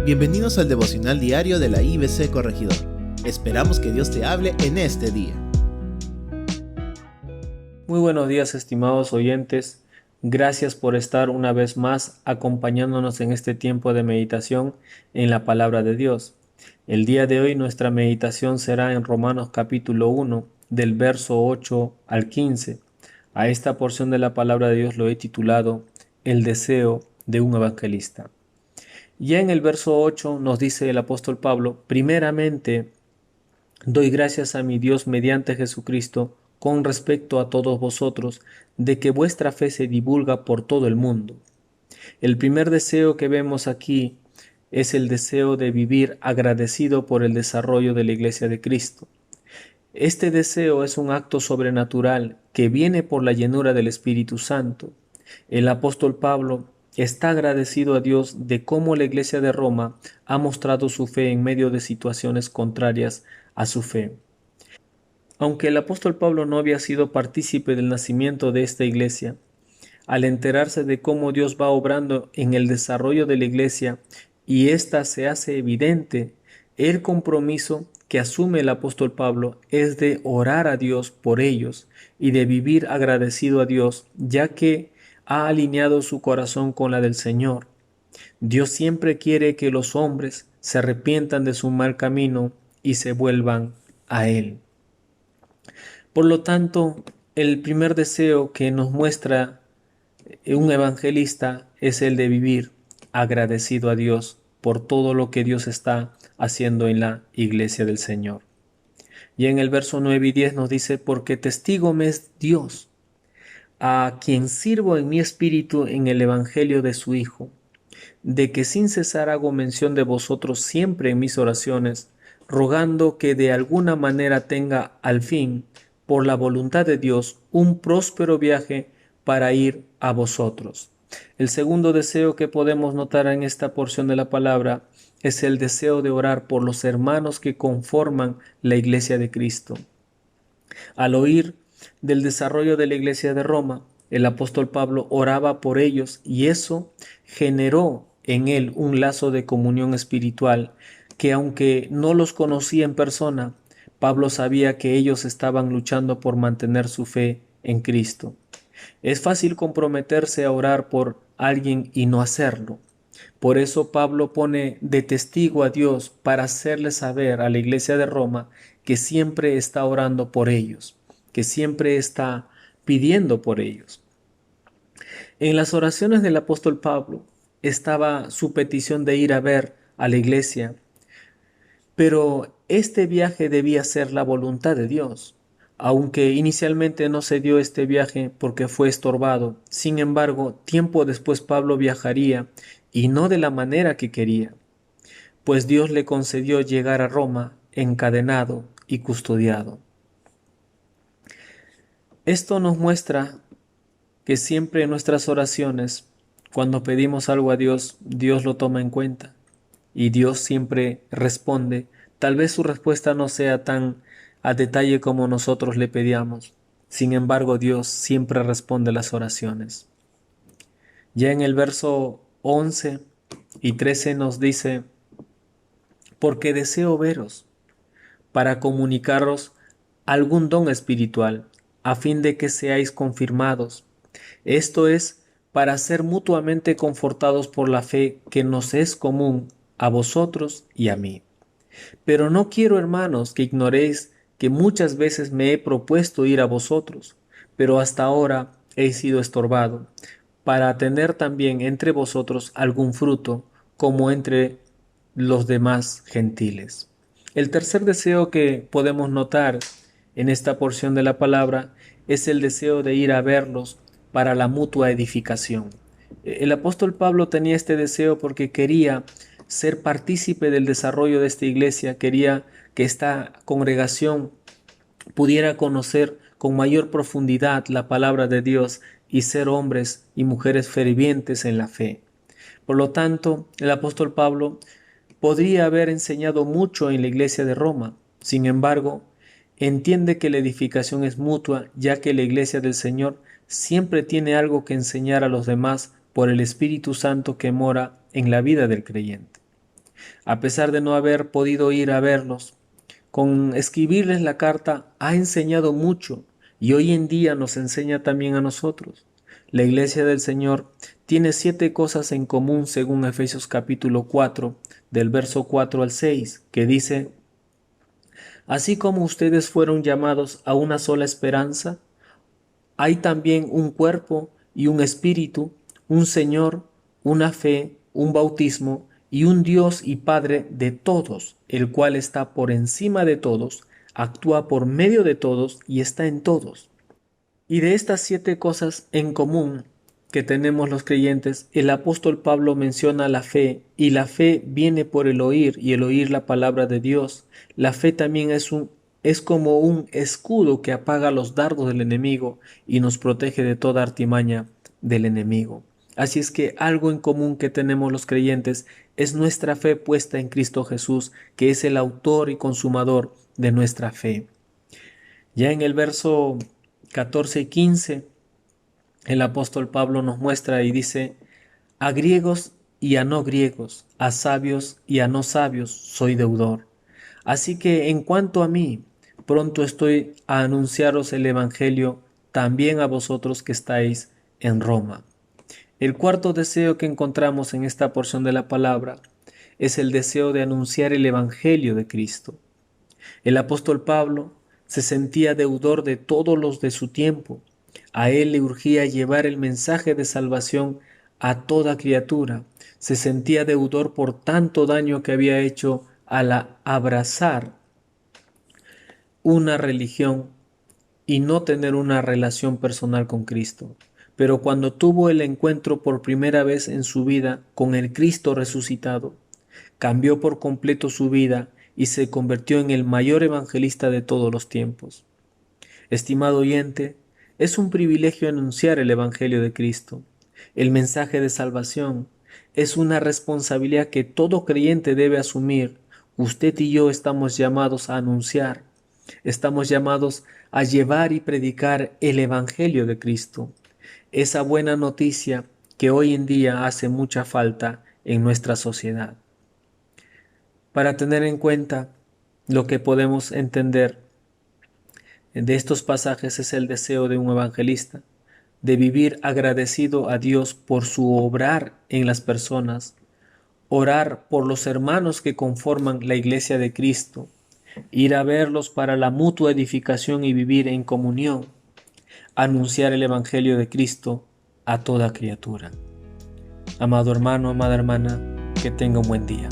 Bienvenidos al devocional diario de la IBC Corregidor. Esperamos que Dios te hable en este día. Muy buenos días, estimados oyentes. Gracias por estar una vez más acompañándonos en este tiempo de meditación en la palabra de Dios. El día de hoy nuestra meditación será en Romanos capítulo 1, del verso 8 al 15. A esta porción de la palabra de Dios lo he titulado El deseo de un evangelista. Ya en el verso 8 nos dice el apóstol Pablo: primeramente, doy gracias a mi Dios mediante Jesucristo con respecto a todos vosotros, de que vuestra fe se divulga por todo el mundo. El primer deseo que vemos aquí es el deseo de vivir agradecido por el desarrollo de la Iglesia de Cristo. Este deseo es un acto sobrenatural que viene por la llenura del Espíritu Santo. El apóstol Pablo está agradecido a Dios de cómo la Iglesia de Roma ha mostrado su fe en medio de situaciones contrarias a su fe. Aunque el apóstol Pablo no había sido partícipe del nacimiento de esta iglesia, al enterarse de cómo Dios va obrando en el desarrollo de la iglesia y ésta se hace evidente, el compromiso que asume el apóstol Pablo es de orar a Dios por ellos y de vivir agradecido a Dios, ya que ha alineado su corazón con la del Señor. Dios siempre quiere que los hombres se arrepientan de su mal camino y se vuelvan a Él. Por lo tanto, el primer deseo que nos muestra un evangelista es el de vivir agradecido a Dios por todo lo que Dios está haciendo en la iglesia del Señor. Y en el verso 9 y 10 nos dice: porque testigo me es Dios, a quien sirvo en mi espíritu en el evangelio de su Hijo, de que sin cesar hago mención de vosotros siempre en mis oraciones, rogando que de alguna manera tenga al fin, por la voluntad de Dios, un próspero viaje para ir a vosotros. El segundo deseo que podemos notar en esta porción de la palabra es el deseo de orar por los hermanos que conforman la iglesia de Cristo. Al oír del desarrollo de la iglesia de Roma, el apóstol Pablo oraba por ellos y eso generó en él un lazo de comunión espiritual que, aunque no los conocía en persona, Pablo sabía que ellos estaban luchando por mantener su fe en Cristo. Es fácil comprometerse a orar por alguien y no hacerlo. Por eso Pablo pone de testigo a Dios para hacerle saber a la iglesia de Roma que siempre está orando por ellos, que siempre está pidiendo por ellos. En las oraciones del apóstol Pablo estaba su petición de ir a ver a la iglesia, pero este viaje debía ser la voluntad de Dios. Aunque inicialmente no se dio este viaje porque fue estorbado, sin embargo, tiempo después Pablo viajaría y no de la manera que quería, pues Dios le concedió llegar a Roma encadenado y custodiado. Esto nos muestra que siempre en nuestras oraciones, cuando pedimos algo a Dios, Dios lo toma en cuenta y Dios siempre responde. Tal vez su respuesta no sea tan a detalle como nosotros le pedíamos. Sin embargo, Dios siempre responde las oraciones. Ya en el verso 11 y 13 nos dice: porque deseo veros para comunicaros algún don espiritual, a fin de que seáis confirmados. Esto es, para ser mutuamente confortados por la fe que nos es común a vosotros y a mí. Pero no quiero, hermanos, que ignoréis que muchas veces me he propuesto ir a vosotros, pero hasta ahora he sido estorbado, para tener también entre vosotros algún fruto, como entre los demás gentiles. El tercer deseo que podemos notar en esta porción de la palabra es el deseo de ir a verlos para la mutua edificación. El apóstol Pablo tenía este deseo porque quería ser partícipe del desarrollo de esta iglesia, quería que esta congregación pudiera conocer con mayor profundidad la palabra de Dios y ser hombres y mujeres fervientes en la fe. Por lo tanto, el apóstol Pablo podría haber enseñado mucho en la iglesia de Roma. Sin embargo, entiende que la edificación es mutua, ya que la iglesia del Señor siempre tiene algo que enseñar a los demás por el Espíritu Santo que mora en la vida del creyente. A pesar de no haber podido ir a verlos, con escribirles la carta ha enseñado mucho y hoy en día nos enseña también a nosotros. La Iglesia del Señor tiene 7 cosas en común según Efesios capítulo 4, del verso 4 al 6, que dice: así como ustedes fueron llamados a una sola esperanza, hay también un cuerpo y un espíritu, un Señor, una fe, un bautismo y un Dios y Padre de todos, el cual está por encima de todos, actúa por medio de todos y está en todos. Y de estas 7 cosas en común que tenemos los creyentes, el apóstol Pablo menciona la fe, y la fe viene por el oír, y el oír la palabra de Dios. La fe también es como un escudo que apaga los dardos del enemigo y nos protege de toda artimaña del enemigo. Así es que algo en común que tenemos los creyentes es nuestra fe puesta en Cristo Jesús, que es el autor y consumador de nuestra fe. Ya en el verso 14 y 15, el apóstol Pablo nos muestra y dice: a griegos y a no griegos, a sabios y a no sabios, soy deudor. Así que en cuanto a mí, pronto estoy a anunciaros el Evangelio también a vosotros que estáis en Roma. El cuarto deseo que encontramos en esta porción de la palabra es el deseo de anunciar el Evangelio de Cristo. El apóstol Pablo se sentía deudor de todos los de su tiempo. A él le urgía llevar el mensaje de salvación a toda criatura. Se sentía deudor por tanto daño que había hecho al abrazar una religión y no tener una relación personal con Cristo. Pero cuando tuvo el encuentro por primera vez en su vida con el Cristo resucitado, cambió por completo su vida y se convirtió en el mayor evangelista de todos los tiempos. Estimado oyente, es un privilegio anunciar el Evangelio de Cristo. El mensaje de salvación es una responsabilidad que todo creyente debe asumir. Usted y yo estamos llamados a anunciar. Estamos llamados a llevar y predicar el Evangelio de Cristo. Esa buena noticia que hoy en día hace mucha falta en nuestra sociedad. Para tener en cuenta lo que podemos entender de estos pasajes es el deseo de un evangelista, de vivir agradecido a Dios por su obrar en las personas, orar por los hermanos que conforman la iglesia de Cristo, ir a verlos para la mutua edificación y vivir en comunión, anunciar el Evangelio de Cristo a toda criatura. Amado hermano, amada hermana, que tenga un buen día.